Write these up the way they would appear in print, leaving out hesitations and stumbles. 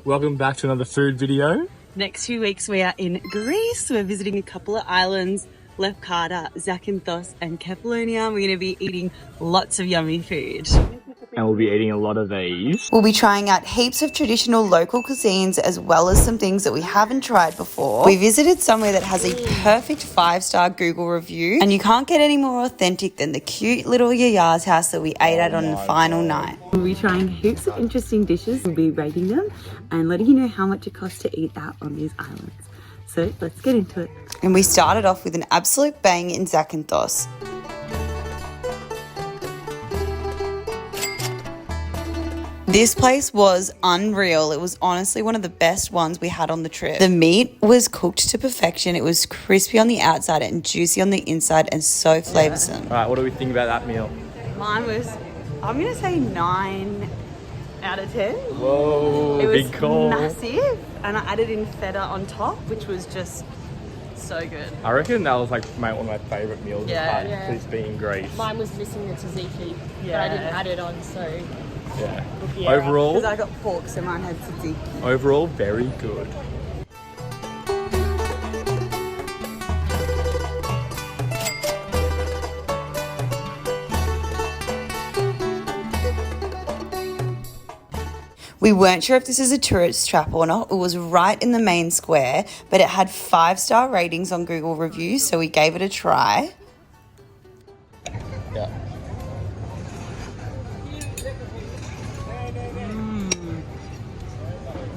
Welcome back to another food video. Next few weeks we are in Greece. We're visiting a couple of islands, Lefkada, Zakinthos and Kefalonia. We're going to be eating lots of yummy food. And we'll be eating a lot of these. We'll be trying out heaps of traditional local cuisines as well as some things that we haven't tried before. We visited somewhere that has a perfect 5-star Google review, and you can't get any more authentic than the cute little Yaya's house that we ate at on the final night. We'll be trying heaps of interesting dishes. We'll be rating them and letting you know how much it costs to eat out on these islands. So let's get into it. And we started off with an absolute bang in Zakynthos. This place was unreal. It was honestly one of the best ones we had on the trip. The meat was cooked to perfection. It was crispy on the outside and juicy on the inside and so flavoursome. All right, what do we think about that meal? Mine was, I'm going to say 9 out of 10. Whoa, it was big call. Massive, and I added in feta on top, which was just so good. I reckon that was like one of my favourite meals Yeah. I've had since being in Greece. Mine was missing the tzatziki, but I didn't add it on, so Yeah. Overall, Because I got pork, so mine had tzatziki. overall, very good. We weren't sure if this is a tourist trap or not. It was right in the main square, but it had 5-star ratings on Google reviews, so we gave it a try. Yeah.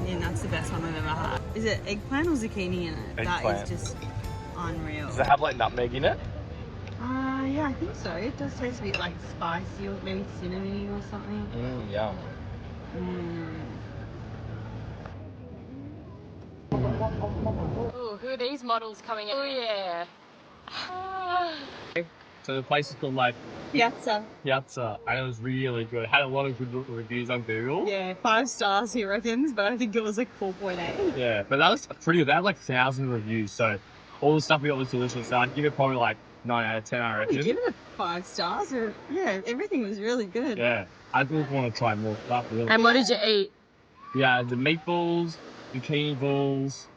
Yeah, that's the best one I've ever had. Is it eggplant or zucchini in it? Eggplant. That is just unreal. Does it have like nutmeg in it? Yeah, I think so. It does taste a bit like spicy or maybe cinnamony or something. Yum. Ooh, who are these models coming in? Oh yeah. So the place is called like Piazza. Piazza, and it was really good. It had a lot of good reviews on Google. Yeah, 5 stars he reckons, but I think it was like 4.8. Yeah, but that was pretty good. They had like 1,000 reviews, so all the stuff we got was delicious. So I'd give it probably like 9 out of 10, I reckon. We give it 5 stars. Yeah, everything was really good. Yeah, I just want to try more stuff, really. And what did you eat? Yeah, the meatballs, zucchini balls,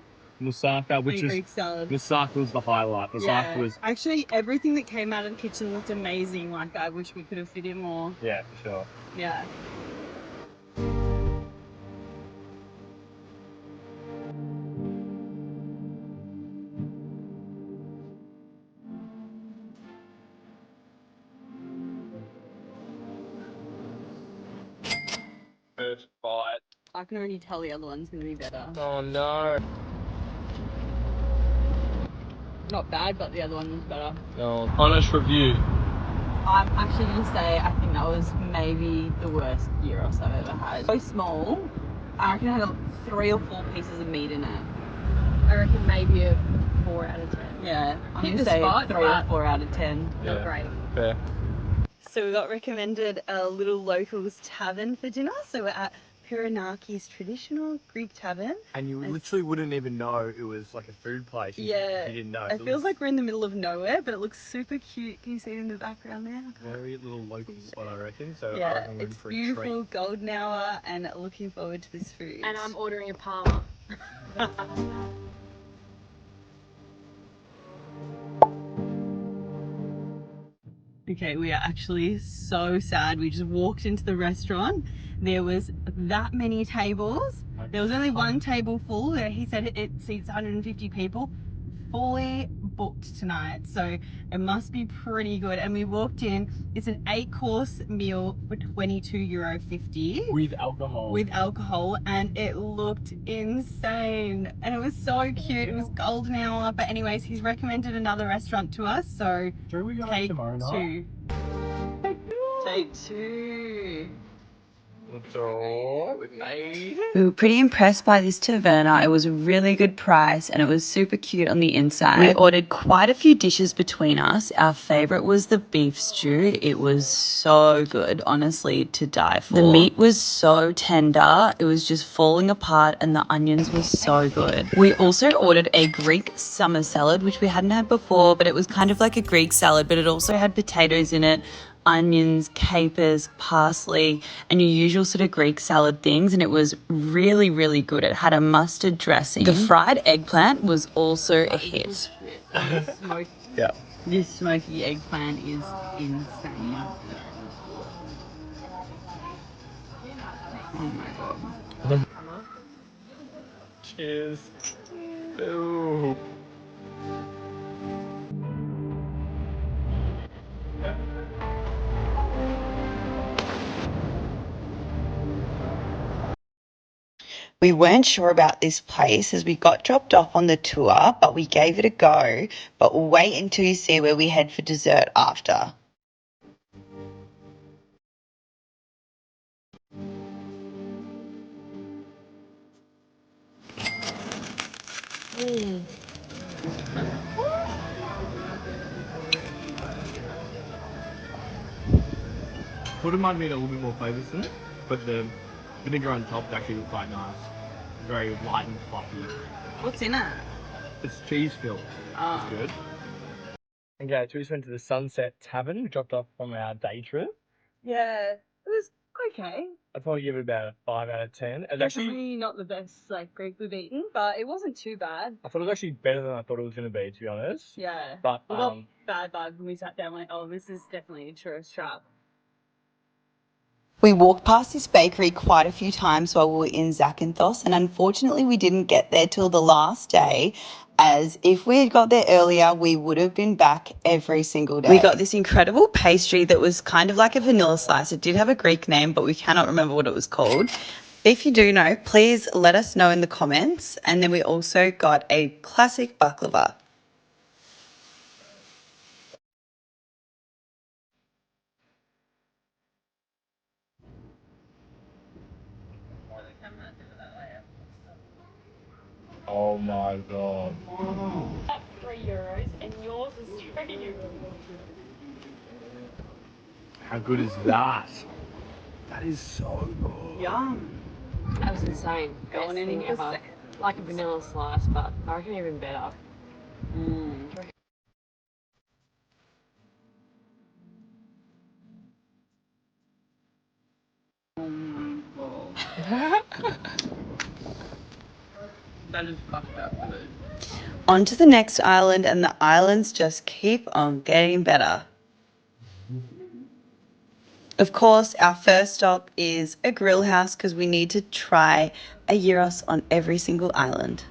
moussaka, which And is Greek salad. moussaka was the highlight. Moussaka was Actually, everything that came out of the kitchen looked amazing. Like, I wish we could have fit in more. yeah, for sure. Yeah. First bite. I can already tell the other one's going to be better. Oh no. Not bad, but the other one was better. No. Honest review. I'm actually going to say I think that was maybe the worst gyros I've ever had. So small. I reckon it had 3 or 4 pieces of meat in it. I reckon maybe a 4 out of 10. Yeah, I'm Hit going to the say spot, 3 or but 4 out of 10. Not great. Fair. So we got recommended a little locals tavern for dinner. So we're at Piranaki's traditional Greek tavern. And you literally wouldn't even know it was like a food place. If Yeah, you didn't know. it feels like we're in the middle of nowhere, but it looks super cute. Can you see it in the background there? very little local spot, I reckon. So I Yeah, reckon we're in it's for a beautiful, treat. golden hour, and looking forward to this food. And I'm ordering a parma. Okay, we are actually so sad. We just walked into the restaurant. There was that many tables. There was only one table full. He said it seats 150 people. Fully booked tonight, so it must be pretty good. And we walked in. It's an 8-course meal for €22.50 With alcohol. with alcohol, and it looked insane. And it was so cute. It was golden hour. But anyways, he's recommended another restaurant to us, so Should we go take tomorrow night? 2. Take 2. That's all we made. We were pretty impressed by this taverna. It was a really good price and it was super cute on the inside. We ordered quite a few dishes between us. Our favourite was the beef stew. It was so good, honestly, to die for. The meat was so tender. It was just falling apart and the onions were so good. We also ordered a Greek summer salad, which we hadn't had before, but it was kind of like a Greek salad, but it also had potatoes in it, onions, capers, parsley, and your usual sort of Greek salad things, and it was really, really good. It had a mustard dressing. The fried eggplant was also a hit. Yeah. This smoky eggplant is insane. Oh my god. Cheers. Ooh. We weren't sure about this place as we got dropped off on the tour, but we gave it a go. But wait until you see where we head for dessert after. Would have might be a little bit more flavoursome, but the vinegar on top is actually quite nice. Very light and fluffy. What's in it? It's cheese filled. Oh. It's good. Okay, so we just went to the Sunset Tavern. We dropped off from our day trip. Yeah, it was okay. I'd probably give it about a 5 out of 10. It's actually, Definitely not the best like Greek we've eaten, but it wasn't too bad. I thought it was actually better than I thought it was going to be, to be honest. Yeah. But We got bad vibes when we sat down, like, oh, this is definitely a tourist trap. We walked past this bakery quite a few times while we were in Zakynthos, and unfortunately we didn't get there till the last day, as if we had got there earlier, we would have been back every single day. We got this incredible pastry that was kind of like a vanilla slice. It did have a Greek name, but we cannot remember what it was called. If you do know, please let us know in the comments. And then we also got a classic baklava. oh my god. That's €3 and yours is €3. How good is that? That is so good. Yum. That was insane. Best Going in thing for ever. second. Like a vanilla slice, but I reckon even better. That is fucked up good. On to the next island, and the islands just keep on getting better. Of course, our first stop is a grill house because we need to try a gyros on every single island.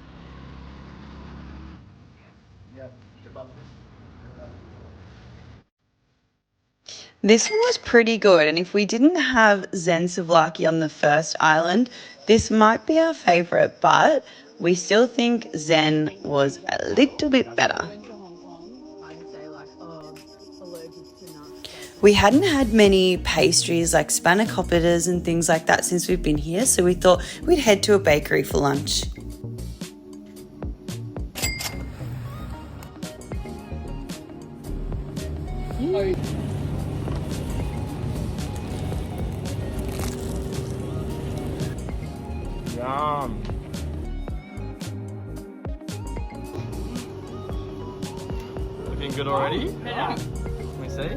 This one was pretty good, and if we didn't have Zen Souvlaki on the first island, this might be our favourite, but we still think Zen was a little bit better. We hadn't had many pastries like spanakopittas and things like that since we've been here, so we thought we'd head to a bakery for lunch. Yum. Looking good already? Yeah. Let me see.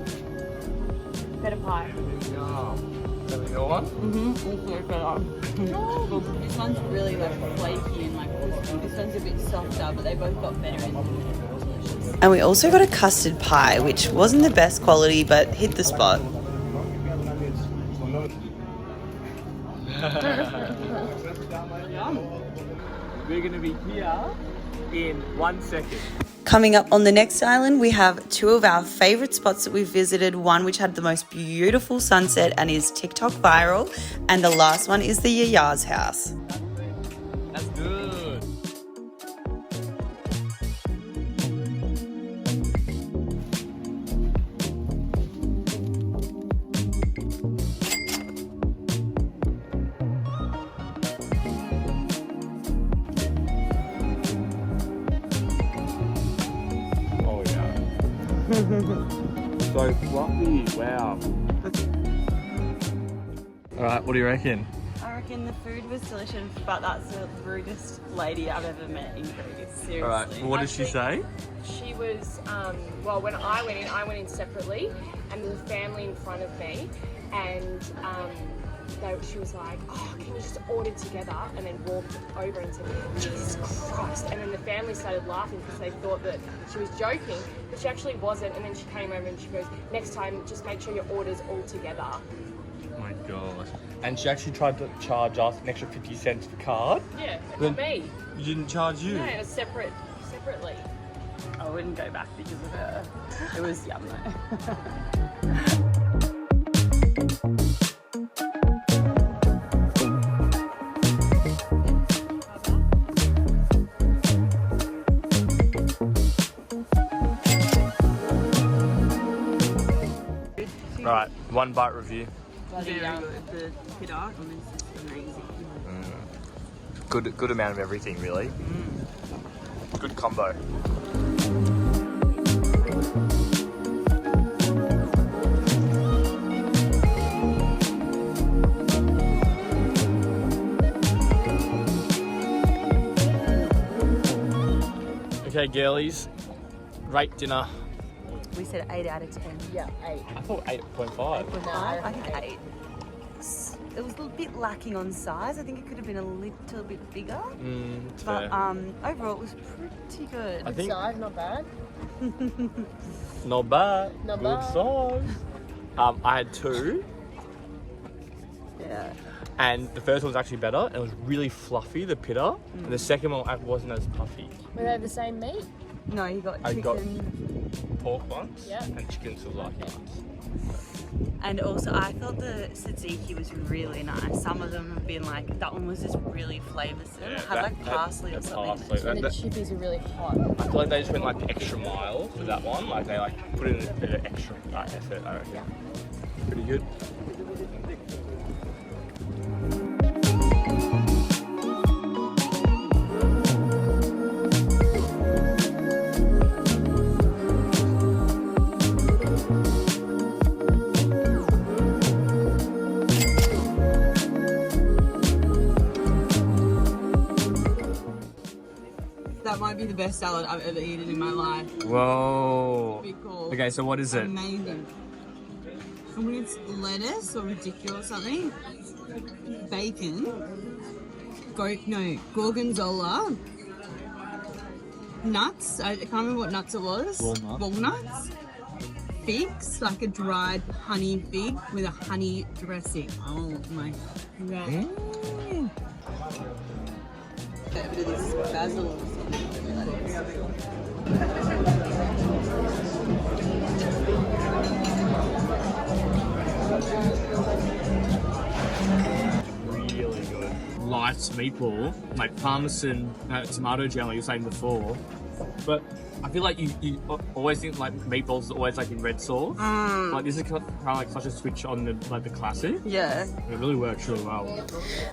Better pie. Yum. Have we got one? This one's really like flaky and like crispy. This one's a bit softer, but they both got better ends. Delicious. And we also got a custard pie, which wasn't the best quality, but hit the spot. We're going to be here in 1 second. Coming up on the next island, we have two of our favourite spots that we've visited. One which had the most beautiful sunset and is TikTok viral. And the last one is the Yaya's house. That's good. Oh yeah. So fluffy. Wow. All right. What do you reckon? I reckon the food was delicious, but that's the rudest lady I've ever met in Greece. Seriously. All right. Well, what did she say? She was, well, when I went in separately, and there was a family in front of me, and she was like, oh, can you just order together? And then walked over and said, Jesus Christ. And then the family started laughing because they thought that she was joking, but she actually wasn't. And then she came over and she goes, next time, just make sure your order's all together. Oh my god. And she actually tried to charge us an extra 50 cents for card. Yeah, but me. You didn't charge you? No, it was separately. I wouldn't go back because of her. It was yum though. Right, one bite review. Very good. The pita on this is amazing. Good amount of everything, really. Good combo. Okay, girlies, rate dinner. We said 8 out of 10. Yeah, 8. I thought 8.5. No, I think 8. It was a bit lacking on size. I think it could have been a little bit bigger. It's But fair. overall, it was pretty good. I think Size, not bad. not bad. Not Good bad. size. I had 2, Yeah. and the first one was actually better. And it was really fluffy, the pita. And the second one wasn't as puffy. Were they the same meat? No, you got I chicken. got pork ones Yeah. and chicken souvlaki ones. And also, I thought the tzatziki was really nice. Some of them have been like, that one was just really flavoursome. Yeah, Had like parsley or something. parsley. And the chippies are really hot. I feel like they just went like the extra mile for that one. Like they like put in a bit of extra effort, I reckon. Pretty good. That might be the best salad I've ever eaten in my life. Whoa. Pretty cool. Okay, so what is it? Amazing. I mean, it's lettuce or ridiculous something. Bacon. Gorgonzola. Nuts. I can't remember what nuts it was. Walnuts. Figs, like a dried honey fig with a honey dressing. Oh my god. A bit of this basil or something. Really good. Light meatball, like parmesan, tomato jam, like you were saying before. But I feel like you always think like meatballs is always like in red sauce. Like this is kind of like such a switch on the classic. Yeah. It really works really well.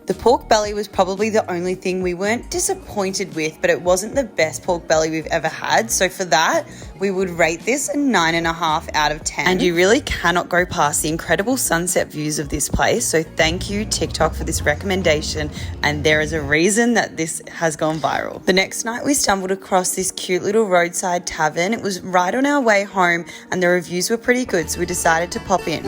The pork belly was probably the only thing we weren't disappointed with, but it wasn't the best pork belly we've ever had. So for that, we would rate this a 9.5 out of 10. And you really cannot go past the incredible sunset views of this place. So thank you, TikTok, for this recommendation. And there is a reason that this has gone viral. The next night, we stumbled across this cute little roadside tavern. It was right on our way home and the reviews were pretty good, so we decided to pop in.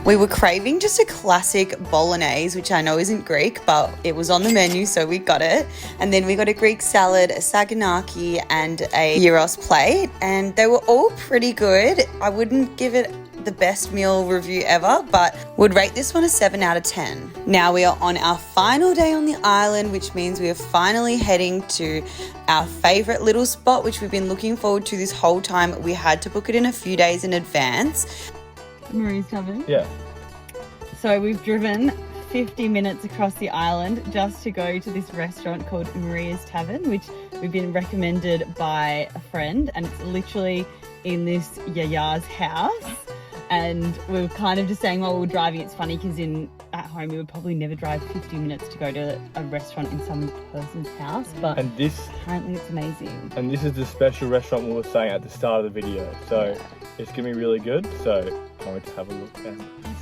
We were craving just a classic bolognese, which I know isn't Greek, but it was on the menu, so we got it. And then we got a Greek salad, a saganaki, and a gyros plate, and they were all pretty good. I wouldn't give it the best meal review ever, but would rate this one a 7 out of 10. Now we are on our final day on the island, which means we are finally heading to our favorite little spot, which we've been looking forward to this whole time. We had to book it in a few days in advance. Marie's Tavern. Yeah. So we've driven 50 minutes across the island just to go to this restaurant called Maria's Tavern, which we've been recommended by a friend, and it's literally in this yaya's house. And we were kind of just saying while we were driving, it's funny because in at home, we would probably never drive 50 minutes to go to a restaurant in some person's house, but apparently it's amazing. And this is the special restaurant we were saying at the start of the video. So it's going to be really good. So can't wait to have a look at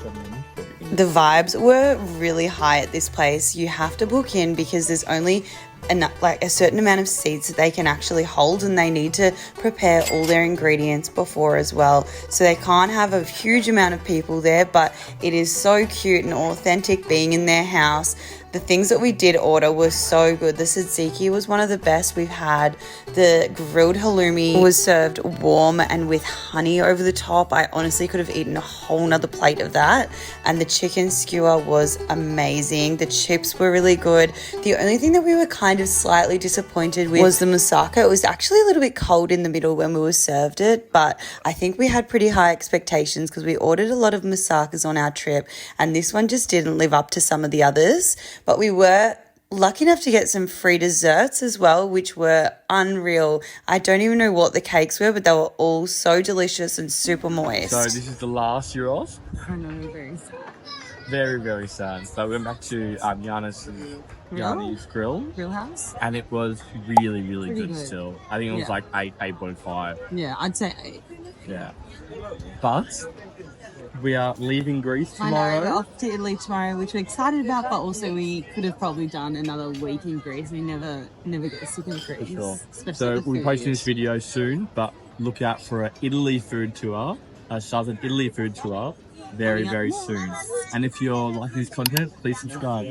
some menu food. The vibes were really high at this place. You have to book in because there's only a certain amount of seats that they can actually hold, and they need to prepare all their ingredients before as well. So they can't have a huge amount of people there, but it is so cute and authentic being in their house. The things that we did order were so good. The tzatziki was one of the best we've had. The grilled halloumi was served warm and with honey over the top. I honestly could have eaten a whole nother plate of that. And the chicken skewer was amazing. The chips were really good. The only thing that we were kind of slightly disappointed with was the moussaka. It was actually a little bit cold in the middle when we were served it, but I think we had pretty high expectations because we ordered a lot of moussakas on our trip, and this one just didn't live up to some of the others. But we were lucky enough to get some free desserts as well, which were unreal. I don't even know what the cakes were, but they were all so delicious and super moist. So this is the last year off. I know, very sad. Very, very sad. So we went back to Yanni's grill house, and it was really, really good still. I think it was like 8.5. Yeah, I'd say 8. Yeah. But we are leaving Greece tomorrow. I know, we're off to Italy tomorrow, which we're excited about, but also we could have probably done another week in Greece. We never get sick of Greece. For sure. So we'll be posting this video soon, but look out for an Italy food tour, a Southern Italy food tour, very, very soon. And if you're liking this content, please subscribe.